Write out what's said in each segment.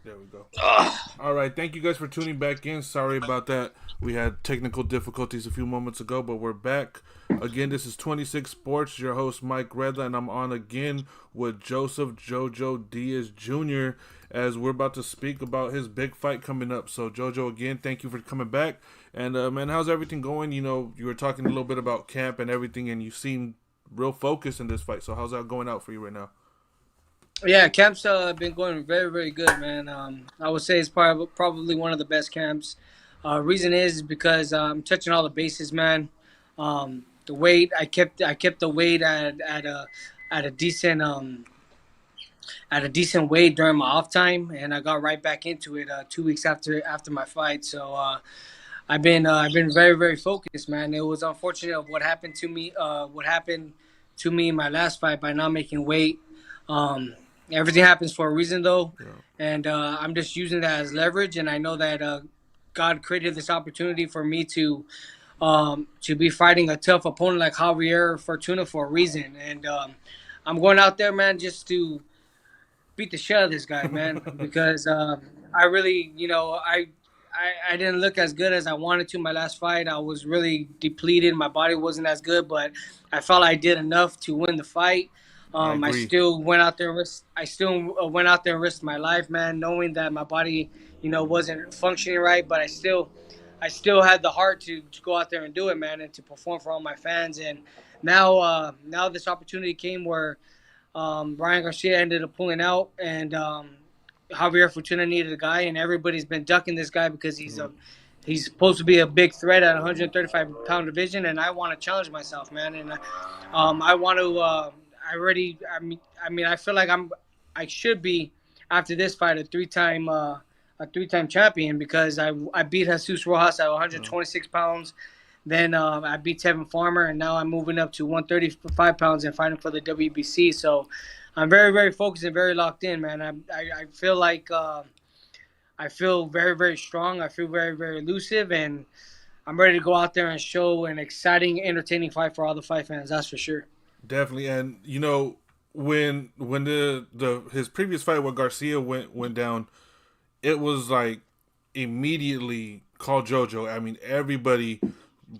There we go. Ugh. All right, thank you guys for tuning back in. Sorry about that. We had technical difficulties a few moments ago, but we're back. Again, this is 26 Sports, your host Mike Reda, and I'm on again with Joseph JoJo Diaz Jr. as we're about to speak about his big fight coming up. So, JoJo, again, thank you for coming back. And, man, how's everything going? You know, you were talking a little bit about camp and everything, and you seem real focused in this fight. So, how's that going out for you right now? Yeah, camps been going very, very good, man. I would say it's probably one of the best camps. Reason is because I'm touching all the bases, man. The weight I kept the weight at a decent weight during my off time, and I got right back into it 2 weeks after my fight. So I've been very, very focused, man. It was unfortunate of what happened to me in my last fight by not making weight. Um, Everything happens for a reason, though, Yeah. and I'm just using that as leverage. And I know that God created this opportunity for me to be fighting a tough opponent like Javier Fortuna for a reason. And I'm going out there, man, just to beat the shit out of this guy, man, because I really, I didn't look as good as I wanted to my last fight. I was really depleted. My body wasn't as good, but I felt I did enough to win the fight. I I agree. still went out there and risked. I still went out there and risked my life, man, knowing that my body, wasn't functioning right. But I still had the heart to go out there and do it, man, and to perform for all my fans. And now this opportunity came where Ryan Garcia ended up pulling out, and Javier Fortuna needed a guy, and everybody's been ducking this guy because he's supposed to be a big threat at 135-pound division, and I want to challenge myself, man. And I want to. I already. I feel like I should be after this fight a three-time champion because I beat Jesus Rojas at Yeah. 126 pounds. Then I beat Tevin Farmer, and now I'm moving up to 135 pounds and fighting for the WBC. So I'm very, very focused and very locked in, man. I feel like I feel very, very strong. I feel very, very elusive, and I'm ready to go out there and show an exciting, entertaining fight for all the fight fans. That's for sure. Definitely, and you know when the his previous fight with Garcia went down, it was like immediately call JoJo. I mean, everybody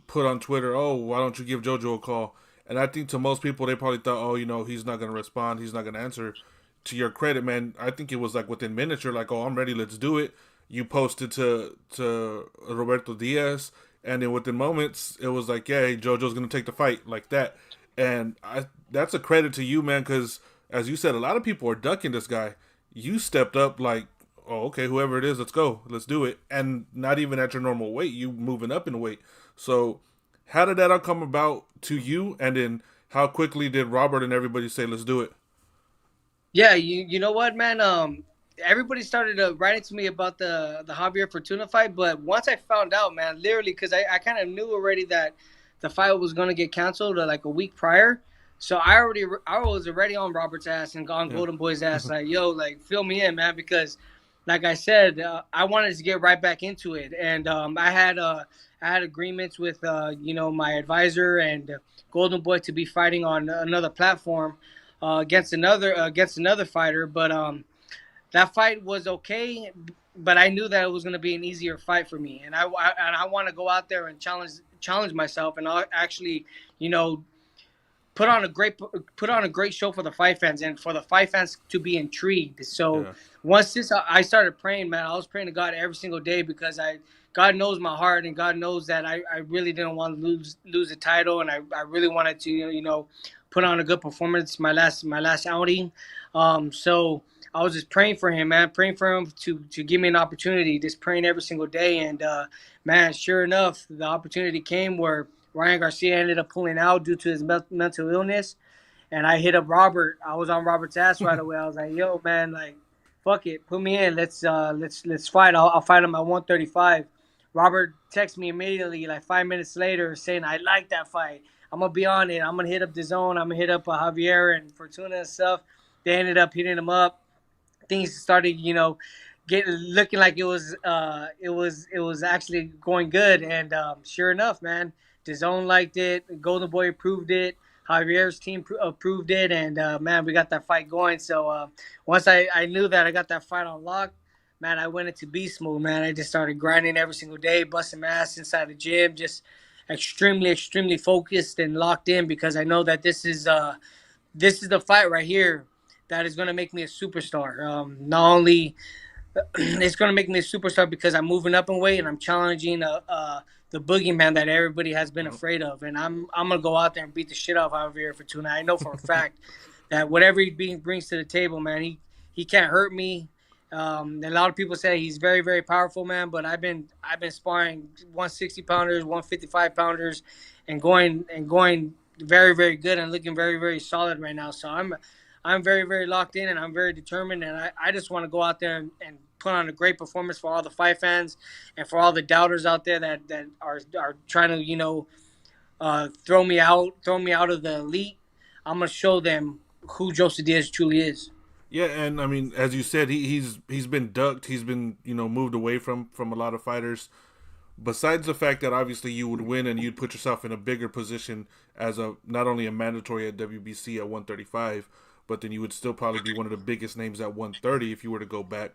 put on Twitter, "Oh, why don't you give JoJo a call?" And I think to most people, they probably thought, "Oh, you know, he's not gonna respond. He's not gonna answer." To your credit, man, I think it was like within minutes. You're like, "Oh, I'm ready. Let's do it." You posted to Roberto Diaz, and then within moments, it was like, "Yeah, hey, JoJo's gonna take the fight," like that. And that's a credit to you, man, because as you said, a lot of people are ducking this guy. You stepped up like, oh, okay, whoever it is, let's go, let's do it, and not even at your normal weight, you moving up in weight. So, how did that all come about to you? And then how quickly did Robert and everybody say, let's do it? Yeah, you know what, man? Everybody started writing to me about the Javier Fortuna fight, but once I found out, man, literally, because I kind of knew already that the fight was gonna get canceled like a week prior. So I was already on Robert's ass and on Yeah. Golden Boy's ass, like, yo, like fill me in, man, because like I said, I wanted to get right back into it, and I had agreements with my advisor and Golden Boy to be fighting on another platform against another fighter, but that fight was okay. But I knew that it was going to be an easier fight for me, and I want to go out there and challenge myself, and I'll actually, you know, put on a great show for the fight fans and for the fight fans to be intrigued. So Yeah. once I started praying, man, I was praying to God every single day because God knows my heart and God knows that I really didn't want to lose the title, and I really wanted to put on a good performance my last outing. So I was just praying for him, man, praying for him to give me an opportunity, just praying every single day. And man, sure enough, the opportunity came where Ryan Garcia ended up pulling out due to his mental illness, and I hit up Robert. I was on Robert's ass right away. I was like, "Yo, man, like, fuck it, put me in. Let's fight. I'll fight him at 135." Robert texted me immediately, like 5 minutes later, saying, "I like that fight. I'm gonna be on it. I'm gonna hit up the zone. I'm gonna hit up Javier and Fortuna and stuff." They ended up hitting him up. Things started, getting looking like it was actually going good, and sure enough, man, the zone liked it, Golden Boy approved it, Javier's team approved it, and man, we got that fight going. So once I knew that I got that fight on lock, man, I went into beast mode, man. I just started grinding every single day, busting ass inside the gym, just extremely, extremely focused and locked in because I know that this is the fight right here that is gonna make me a superstar. Not only it's gonna make me a superstar because I'm moving up in weight and I'm challenging the boogeyman that everybody has been Yep. afraid of, and I'm gonna go out there and beat the shit out of Javier Fortuna. I know for a fact that whatever brings to the table, man, he can't hurt me. And a lot of people say he's very very powerful, man. But I've been sparring 160 pounders, 155 pounders, and going very very good and looking very very solid right now. So I'm very very locked in and I'm very determined, and I just want to go out there and put on a great performance for all the fight fans and for all the doubters out there that are trying to throw me out of the elite. I'm gonna show them who Joseph Diaz truly is. Yeah, and I mean, as you said, he's been ducked. He's been moved away from a lot of fighters. Besides the fact that obviously you would win and you'd put yourself in a bigger position as a not only a mandatory at WBC at 135, but then you would still probably be one of the biggest names at 130 if you were to go back.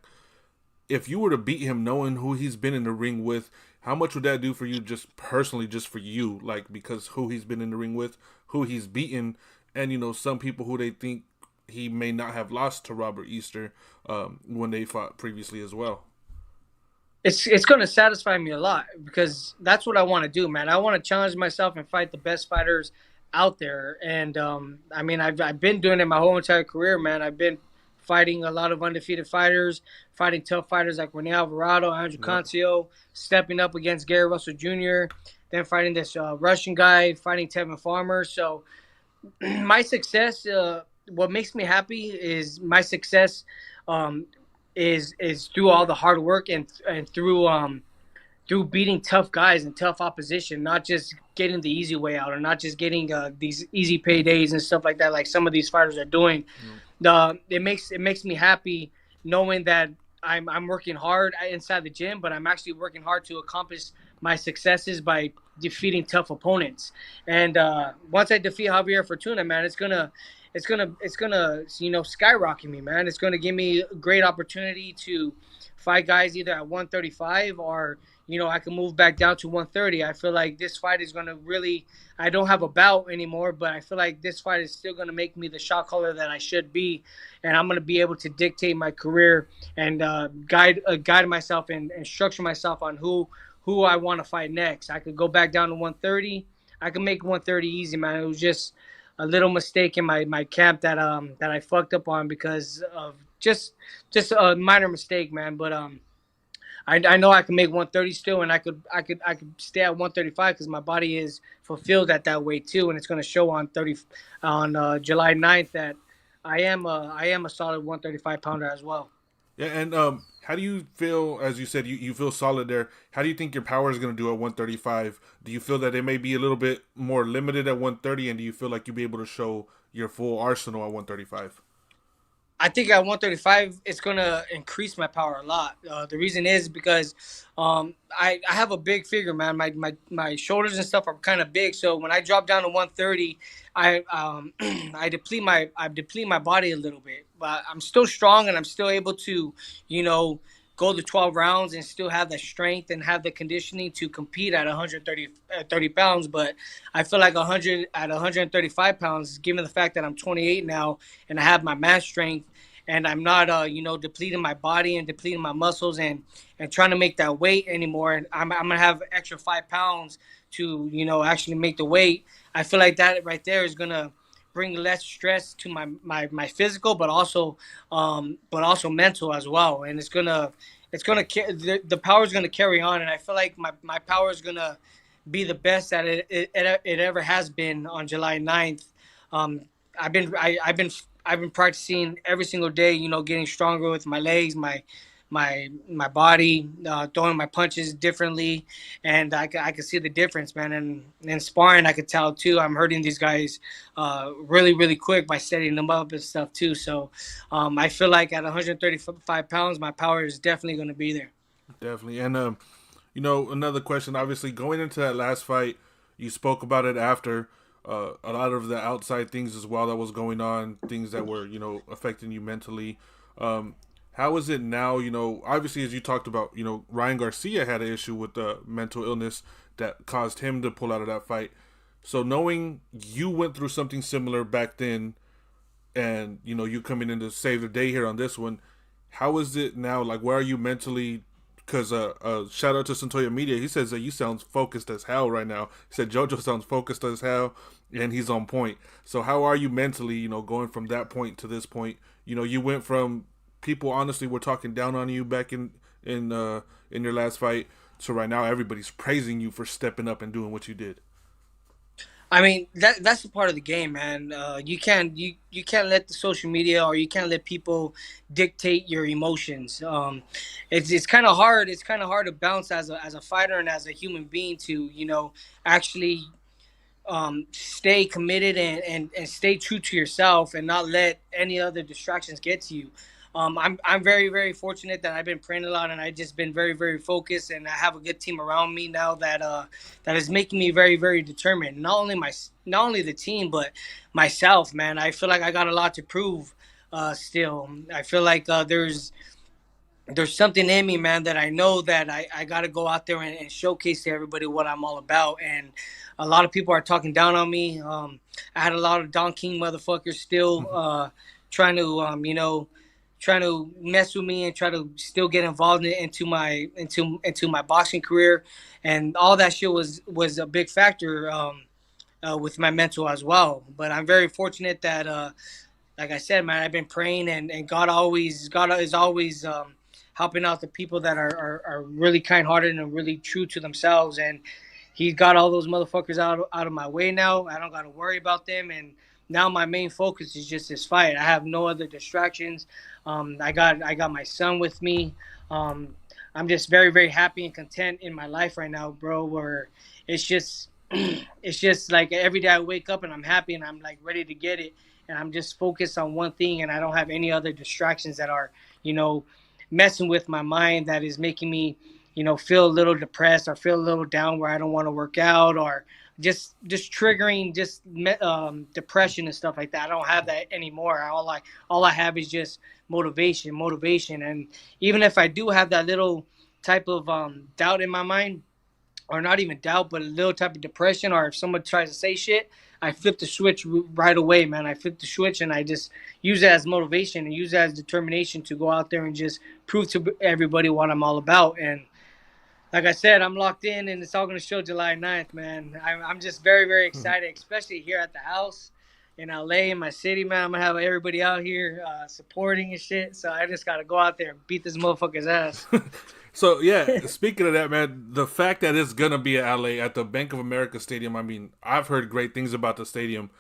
If you were to beat him, knowing who he's been in the ring with, how much would that do for you, just personally, just for you, like because who he's been in the ring with, who he's beaten, and some people who they think he may not have lost to Robert Easter when they fought previously as well. It's going to satisfy me a lot because that's what I want to do, man. I want to challenge myself and fight the best fighters out there. And I mean, I've been doing it my whole entire career, man. I've been fighting a lot of undefeated fighters, fighting tough fighters like Rene Alvarado, Andrew Yep. Cancio, stepping up against Gary Russell Jr., then fighting this Russian guy, fighting Tevin Farmer. So my success, what makes me happy is my success um, is through all the hard work and through beating tough guys and tough opposition, not just getting the easy way out or not just getting these easy paydays and stuff like that, like some of these fighters are doing. Yep. It makes me happy knowing that I'm working hard inside the gym, but I'm actually working hard to accomplish my successes by defeating tough opponents. And once I defeat Javier Fortuna, man, it's gonna skyrocket me, man. It's gonna give me a great opportunity to fight guys either at 135 or I can move back down to 130. I feel like this fight is gonna really. I don't have a bout anymore, but I feel like this fight is still gonna make me the shot caller that I should be, and I'm gonna be able to dictate my career and guide myself and structure myself on who I want to fight next. I could go back down to 130. I could make 130 easy, man. It was just a little mistake in my camp that I fucked up on because of just a minor mistake, man. But I know I can make 130 still, and I could stay at 135 because my body is fulfilled at that weight too, and it's going to show on July 9th that I am a solid 135 pounder as well. Yeah, and how do you feel? As you said, you feel solid there. How do you think your power is going to do at 135? Do you feel that it may be a little bit more limited at 130, and do you feel like you'll be able to show your full arsenal at 135? I think at 135, it's going to increase my power a lot. The reason is because I have a big figure, man. My shoulders and stuff are kind of big. So when I drop down to 130, I deplete my body a little bit. But I'm still strong and I'm still able to, you know, go the 12 rounds and still have the strength and have the conditioning to compete at 130 pounds. But I feel like 135 pounds, given the fact that I'm 28 now and I have my mass strength and I'm not, depleting my body and depleting my muscles and trying to make that weight anymore. And I'm going to have extra 5 pounds to, actually make the weight. I feel like that right there is going to bring less stress to my physical, but also mental as well. And the power is gonna carry on, and I feel like my power is gonna be the best that it ever has been on July 9th. Um, I've been practicing every single day, getting stronger with my legs, my body, throwing my punches differently, and I could see the difference, man. And in sparring, I could tell too. I'm hurting these guys really, really quick by setting them up and stuff too. So I feel like at 135 pounds, my power is definitely going to be there. Definitely. And another question. Obviously, going into that last fight, you spoke about it after a lot of the outside things as well that was going on, things that were affecting you mentally. Um, How is it now? Obviously, as you talked about, Ryan Garcia had an issue with the mental illness that caused him to pull out of that fight. So knowing you went through something similar back then, and you coming in to save the day here on this one, how is it now? Like, where are you mentally? Because shout out to Santoya Media, he says that you sound focused as hell right now. He said JoJo sounds focused as hell, and he's on point. So how are you mentally? Going from that point to this point. You went from people honestly were talking down on you back in your last fight, so right now everybody's praising you for stepping up and doing what you did. I mean that's a part of the game, man. You can't let the social media or you can't let people dictate your emotions. It's kind of hard. It's kind of hard to bounce as a fighter and as a human being to actually stay committed and stay true to yourself and not let any other distractions get to you. I'm very very fortunate that I've been praying a lot and I've just been very very focused and I have a good team around me now that is making me very very determined. Not only the team but myself, man. I feel like I got a lot to prove. Still, I feel like there's something in me, man, that I know that I got to go out there and showcase to everybody what I'm all about. And a lot of people are talking down on me. I had a lot of Don King motherfuckers still trying to, trying to mess with me and try to still get involved into my boxing career. And all that shit was a big factor with my mental as well. But I'm very fortunate that, like I said, man, I've been praying and God is always helping out the people that are really kind hearted and really true to themselves. And he got all those motherfuckers out of my way now. I don't got to worry about them. And now my main focus is just this fight. I have no other distractions. I got my son with me. I'm just very very happy and content in my life right now, bro. Where it's just it's just like every day I wake up and I'm happy and I'm like ready to get it. And I'm just focused on one thing and I don't have any other distractions that are, messing with my mind that is making me, feel a little depressed or feel a little down where I don't want to work out or just triggering depression and stuff like that. I don't have that anymore. All I have is just motivation. And even if I do have that little type of doubt in my mind, or not even doubt, but a little type of depression, or if someone tries to say shit, I flip the switch right away, man. I flip the switch and I just use it as motivation and use it as determination to go out there and just prove to everybody what I'm all about. And like I said, I'm locked in and it's all going to show July 9th, man. I'm just very, very excited, especially here at the house in LA, in my city, man. I'm going to have everybody out here supporting and shit. So I just got to go out there and beat this motherfucker's ass. So yeah, speaking of that, man, the fact that it's gonna be at LA at the Bank of America Stadium. I mean, I've heard great things about the stadium.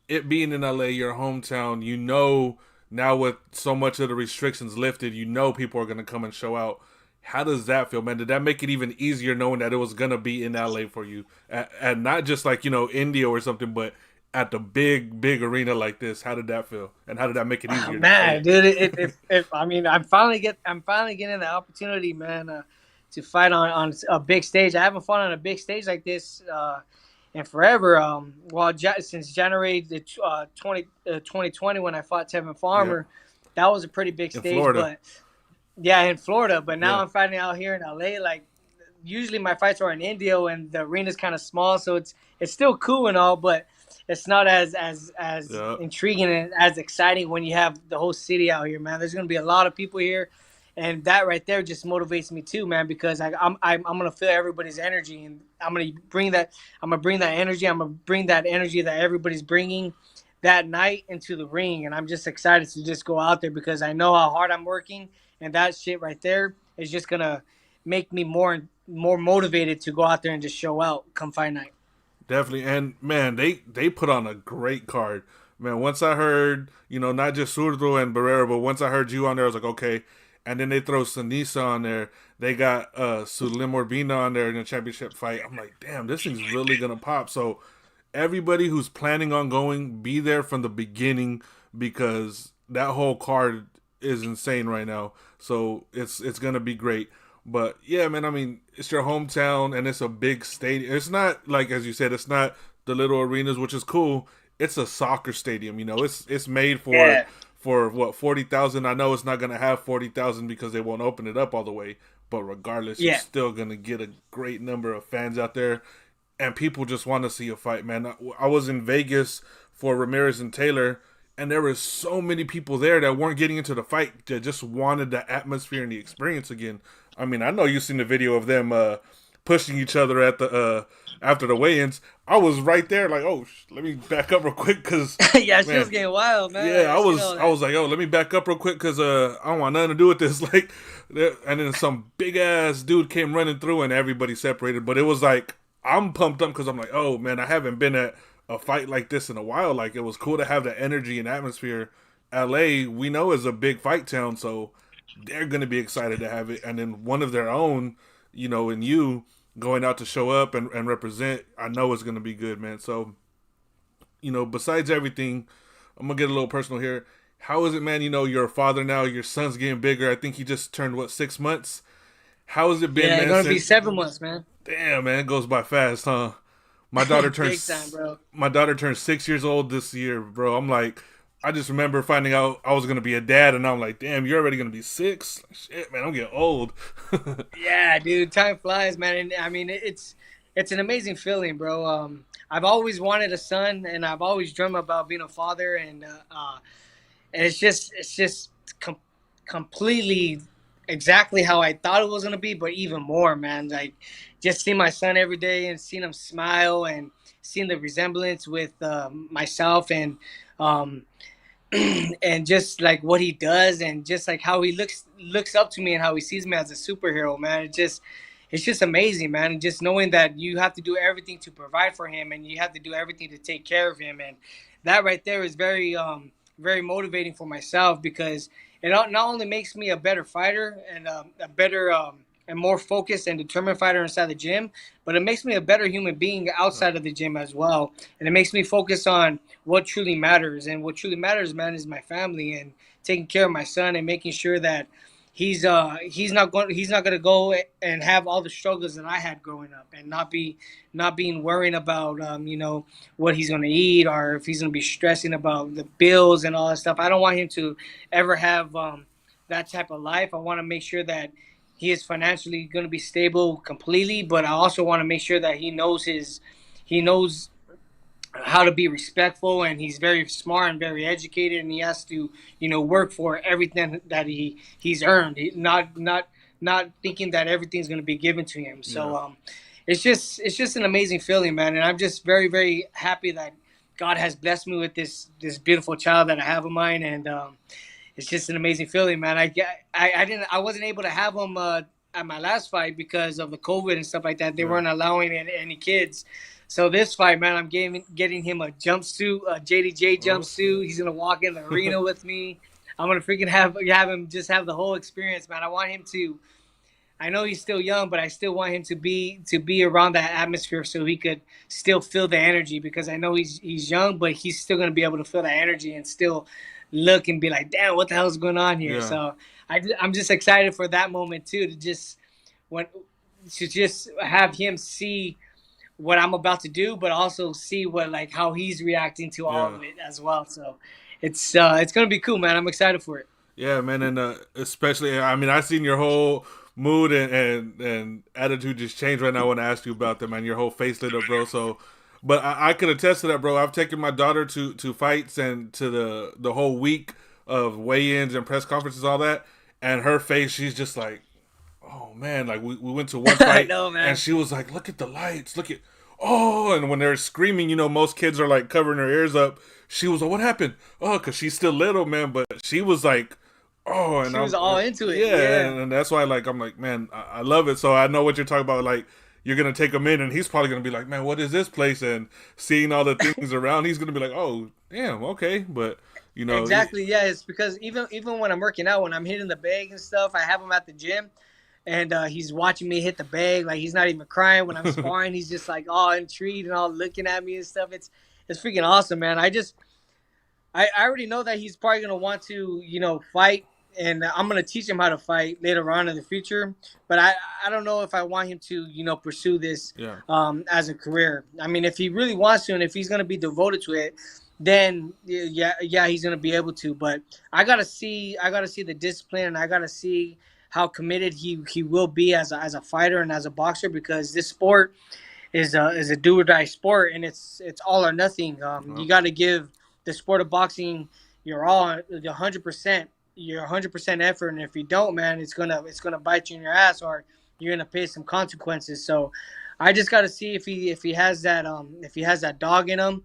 It being in LA, your hometown, now with so much of the restrictions lifted, people are gonna come and show out. How does that feel, man? Did that make it even easier knowing that it was gonna be in LA for you, and not just like India or something, but at the big arena like this? How did that feel, and how did that make it easier? Man, dude, I mean, I'm finally getting the opportunity, man, to fight on a big stage. I haven't fought on a big stage like this in forever. Since January 2020 when I fought Tevin Farmer, that was a pretty big stage. Florida. But yeah, in Florida. But now Yeah. I'm fighting out here in LA. Like usually my fights are in India and the arena's kind of small, so it's still cool and all, but it's not as Yeah. intriguing and as exciting when you have the whole city out here, man. There's gonna be a lot of people here, and that right there just motivates me too, man. Because I'm gonna feel everybody's energy, and I'm gonna bring that. I'm gonna bring that energy. I'm gonna bring that energy that everybody's bringing that night into the ring, and I'm just excited to just go out there because I know how hard I'm working, and that shit right there is just gonna make me more motivated to go out there and just show out come fight night. Definitely, and man, they put on a great card. Man, once I heard, not just Zurdo and Barrera, but once I heard you on there, I was like, okay. And then they throw Sinisa on there. They got Sulim Urbina on there in the championship fight. I'm like, damn, this thing's really gonna pop. So everybody who's planning on going, be there from the beginning because that whole card is insane right now. So it's gonna be great. But yeah, man, I mean, it's your hometown and it's a big stadium. It's not like, as you said, it's not the little arenas, which is cool. It's a soccer stadium, It's made for for what 40,000. I know it's not gonna have 40,000 because they won't open it up all the way, but regardless, you're Yeah. still gonna get a great number of fans out there, and people just want to see a fight, man. I was in Vegas for Ramirez and Taylor, and there were so many people there that weren't getting into the fight that just wanted the atmosphere and the experience again. I mean, I know you've seen the video of them pushing each other at the after the weigh-ins. I was right there, like, oh, let me back up real quick, cause Yeah, she was man, getting wild, man. yeah, I seen all I that. was like, oh, let me back up real quick, cause I don't want nothing to do with this. Like, and then some big ass dude came running through, and everybody separated. But it was like I'm pumped up because I'm like, oh man, I haven't been at a fight like this in a while. Like, it was cool to have the energy and atmosphere. LA, we know, is a big fight town, so they're gonna be excited to have it. And then one of their own, in you going out to show up and represent, I know it's gonna be good, man. So, besides everything, I'm gonna get a little personal here. How is it, man? You're a father now. Your son's getting bigger. I think he just turned 6 months. How has it been, Yeah, it's man? gonna be 7 months, man. Damn, man, it goes by fast, huh? My daughter Big time, turns bro. my daughter turned 6 years old this year, bro. I'm like, I just remember finding out I was gonna be a dad, and I'm like, damn, you're already gonna be six. Shit, man, I'm getting old. Yeah, dude, time flies, man. And I mean, it's an amazing feeling, bro. I've always wanted a son, and I've always dreamt about being a father, and it's just completely exactly how I thought it was gonna be, but even more, man. Like, just seeing my son every day and seeing him smile and seeing the resemblance with myself um, and just like what he does and just like how he looks up to me and how he sees me as a superhero, man. It's just amazing, man. And just knowing that you have to do everything to provide for him and you have to do everything to take care of him, and that right there is very motivating for myself because it not only makes me a better fighter and a better and more focused and determined fighter inside the gym, but it makes me a better human being outside of the gym as well. And it makes me focus on what truly matters. And what truly matters, man, is my family and taking care of my son and making sure that he's not gonna go and have all the struggles that I had growing up and not being worrying about what he's gonna eat or if he's gonna be stressing about the bills and all that stuff. I don't want him to ever have that type of life. I want to make sure that he is financially going to be stable completely, but I also want to make sure that he knows how to be respectful, and he's very smart and very educated, and he has to work for everything that he's earned, not thinking that everything's going to be given to him. So Yeah. it's just an amazing feeling, man, and I'm just very very happy that God has blessed me with this beautiful child that I have of mine, and it's just an amazing feeling, man. I wasn't able to have him at my last fight because of the COVID and stuff like that. They Yeah. weren't allowing any kids. So this fight, man, I'm getting him a jumpsuit, a JDJ Oh jumpsuit. shit. He's gonna walk in the arena with me. I'm gonna freaking have him just have the whole experience, man. I want him to. I know he's still young, but I still want him to be around that atmosphere so he could still feel the energy because I know he's young, but he's still gonna be able to feel that energy and still look and be like, damn, what the hell's going on here? Yeah. So I'm just excited for that moment too when to just have him see what I'm about to do, but also see how he's reacting to all Yeah. of it as well. So it's gonna be cool, man. I'm excited for it. Yeah, man, and especially, I mean, I seen your whole mood and attitude just change right now when I asked you about them, man. Your whole face lit up, bro. So, but I could attest to that, bro. I've taken my daughter to fights and to the whole week of weigh-ins and press conferences, all that, and her face, she's just like, oh man, like we went to one I fight know, and man. she was like, look at the lights, look at, oh, and when they're screaming, most kids are like covering her ears up. She was like, what happened? Oh, because she's still little, man, but she was like, oh, and She was all into it. yeah, Yeah. and that's why, like, I'm like, man, I love it. So I know what you're talking about. Like, you're gonna take him in, and he's probably gonna be like, man, what is this place? And seeing all the things around, he's gonna be like, oh, damn, okay, but Exactly. Yeah. It's because even when I'm working out, when I'm hitting the bag and stuff, I have him at the gym, and he's watching me hit the bag. Like he's not even crying when I'm sparring. He's just like all intrigued and all looking at me and stuff. It's freaking awesome, man. I already know that he's probably gonna want to fight, and I'm gonna teach him how to fight later on in the future. But I don't know if I want him to pursue this yeah, as a career. I mean, if he really wants to, and if he's gonna be devoted to it, then yeah, he's gonna be able to. But I gotta see the discipline, and I gotta see how committed he will be as a fighter and as a boxer, because this sport is a do or die sport, and it's all or nothing. You Well, got to give the sport of boxing your all, 100%, your 100% effort, and if you don't, man, it's gonna bite you in your ass, or you're gonna pay some consequences. So, I just got to see if he has that if he has that dog in him.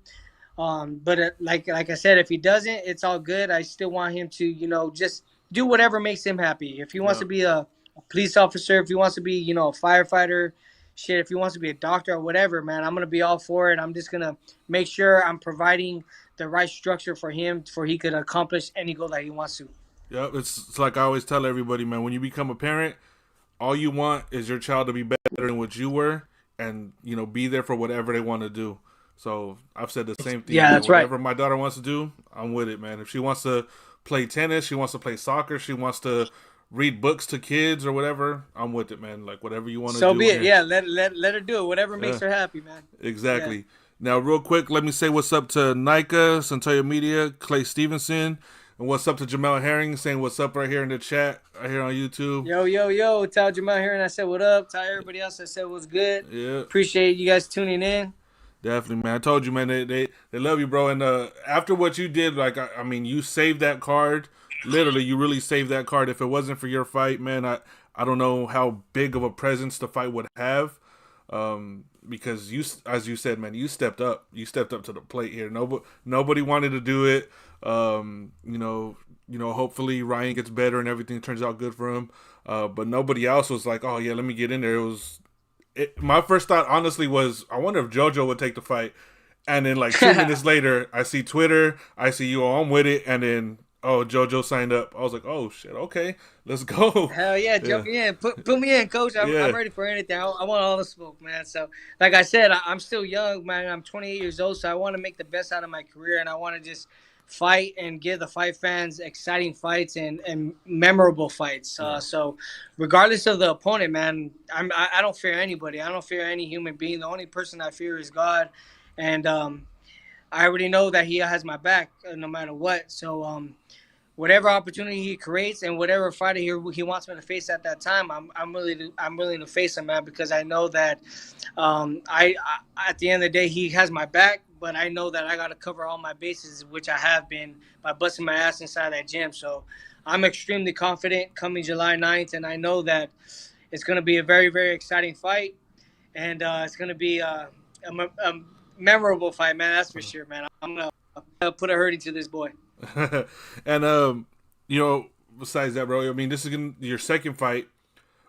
But like I said, if he doesn't, it's all good. I still want him to, just do whatever makes him happy. If he wants yeah. to be a police officer, if he wants to be, a firefighter, shit, if he wants to be a doctor or whatever, man, I'm gonna be all for it. I'm just gonna make sure I'm providing the right structure for him, for he could accomplish any goal that he wants to. Yeah, it's like I always tell everybody, man. When you become a parent, all you want is your child to be better than what you were, and be there for whatever they want to do. So I've said the same thing, Yeah, man. that's right. Whatever my daughter wants to do, I'm with it, man. If she wants to play tennis, she wants to play soccer, she wants to read books to kids or whatever, I'm with it, man. Like whatever you want to So do, be I'm it. here. Yeah, let her do it. Whatever Yeah, makes her happy, man. Yeah. exactly. Now, real quick, let me say what's up to Nika, Santoya Media, Clay Stevenson, and what's up to Jamel Herring, saying what's up right here in the chat, right here on YouTube. Yo, yo, yo. Tell Jamal here, and I said what up. Tell everybody else I said what's good. Yeah. Appreciate you guys tuning in. Definitely, man. I told you, man. They love you, bro. And after what you did, like I mean, you saved that card. Literally, you really saved that card. If it wasn't for your fight, man, I don't know how big of a presence the fight would have. Because you, as you said, man, you stepped up. You stepped up to the plate here. Nobody wanted to do it. Hopefully Ryan gets better and everything turns out good for him. But nobody else was like, oh yeah, let me get in there. My first thought, honestly, was I wonder if JoJo would take the fight. And then, like 2 minutes later, I see Twitter, I see you, oh, I'm with it. And then, oh, JoJo signed up. I was like, oh, shit, okay, let's go. Hell yeah, Yeah, jump me in. Put me in, coach. I'm yeah, ready for anything. I want all the smoke, man. So, like I said, I'm still young, man. I'm 28 years old, so I want to make the best out of my career, and I want to just fight and give the fight fans exciting fights and memorable fights. yeah. So, regardless of the opponent, man, I don't fear anybody. I don't fear any human being. The only person I fear is God, and I already know that He has my back no matter what. So, whatever opportunity he creates and whatever fighter he wants me to face at that time, I'm willing to face him, man, because I know that I at the end of the day he has my back, but I know that I got to cover all my bases, which I have been by busting my ass inside that gym. So I'm extremely confident coming July 9th, and I know that it's going to be a very, very exciting fight, and it's going to be a memorable fight, man. That's for sure, man. I'm going to put a hurting to this boy. And besides that, bro, I mean, this is your second fight.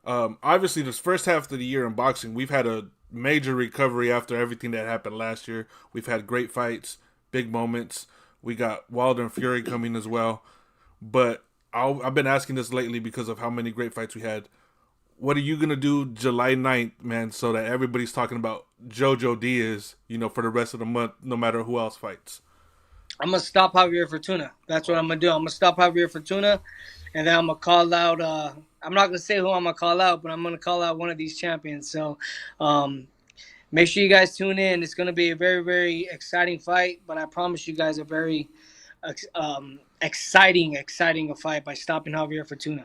Obviously, this first half of the year in boxing, we've had a major recovery after everything that happened last year. We've had great fights, big moments. We got Wilder and Fury coming as well. But I've been asking this lately because of how many great fights we had. What are you going to do July 9th, man, so that everybody's talking about JoJo Diaz, for the rest of the month, no matter who else fights? I'm gonna stop Javier Fortuna. That's what I'm gonna do. I'm gonna stop Javier Fortuna, and then I'm gonna call out. I'm not gonna say who I'm gonna call out, but I'm gonna call out one of these champions. So, make sure you guys tune in. It's gonna be a very, very exciting fight. But I promise you guys a very exciting a fight by stopping Javier Fortuna.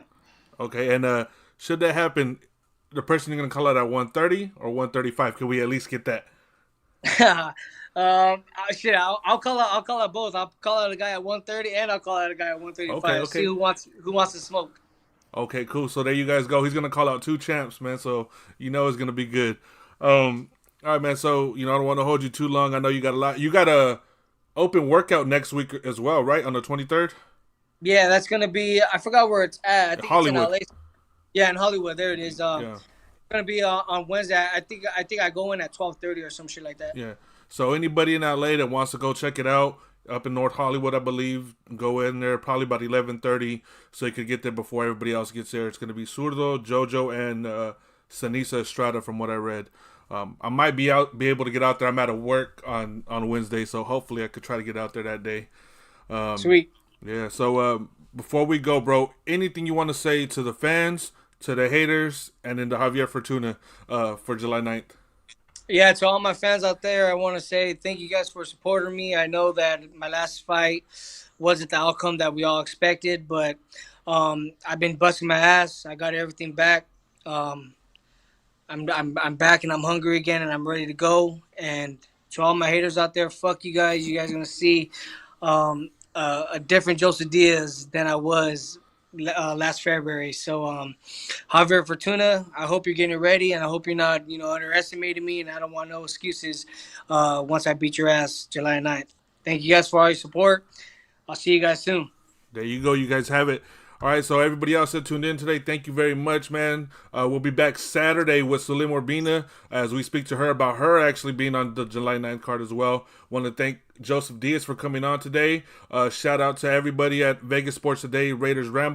Okay, and should that happen, the person you're going to call out at 130 or 135? Can we at least get that? Shit, I'll call out both. I'll call out a guy at 130 and I'll call out a guy at 135. Okay, See okay. who wants to smoke. Okay, cool. So there you guys go. He's going to call out two champs, man. So it's going to be good. All right, man. So, I don't want to hold you too long. I know you got a lot. You got a open workout next week as well, right? On the 23rd? Yeah, that's gonna be. I forgot where it's at. I think Hollywood. it's in LA. Yeah, in Hollywood. There it is. Yeah. It's gonna be on Wednesday. I think I go in at 12:30 or some shit like that. Yeah. So anybody in LA that wants to go check it out, up in North Hollywood, I believe, go in there probably about 11:30, so you could get there before everybody else gets there. It's gonna be Zurdo, JoJo, and Sanisa Estrada, from what I read. I might be able to get out there. I'm out of work on Wednesday, so hopefully I could try to get out there that day. Sweet. Yeah. So before we go, bro, anything you want to say to the fans, to the haters, and then to Javier Fortuna for July 9th? Yeah, to all my fans out there, I want to say thank you guys for supporting me. I know that my last fight wasn't the outcome that we all expected, but I've been busting my ass. I got everything back. Um, I'm back and I'm hungry again and I'm ready to go. And to all my haters out there, fuck you guys. You guys are gonna see a different Joseph Diaz than I was last February. So Javier Fortuna, I hope you're getting ready, and I hope you're not underestimating me. And I don't want no excuses once I beat your ass July 9th. Thank you guys for all your support. I'll see you guys soon. There you go. You guys have it. All right, so everybody else that tuned in today, thank you very much, man. We'll be back Saturday with Salim Urbina as we speak to her about her actually being on the July 9th card as well. Want to thank Joseph Diaz for coming on today. Shout out to everybody at Vegas Sports Today, Raiders Ramble.